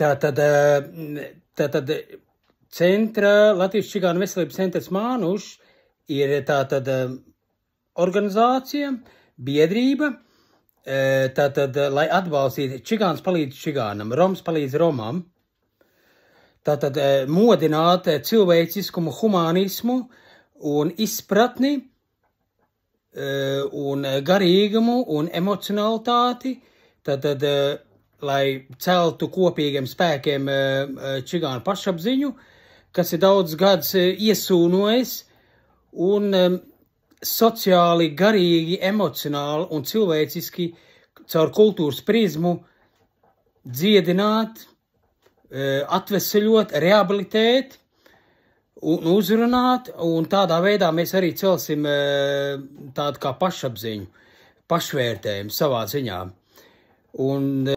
Tātad Latvijas čigānu veselības centrs Mānušs ir tātad organizācija, biedrība, tātad, lai atbalstītu čigāns palīdz čigānam, roms palīdz romam, tātad modināt cilvēciskumu, humānismu un izpratni un garīgumu un emocionalitāti, tātad, lai celtu kopīgiem spēkiem čigānu pašapziņu, kas ir daudz gadus iesūnojis un sociāli, garīgi, emocionāli un cilvēciski caur kultūras prizmu dziedināt, atveseļot, rehabilitēt un uzrunāt, un tādā veidā mēs arī celsim tādu kā pašapziņu, pašvērtējumu savā ziņā. Un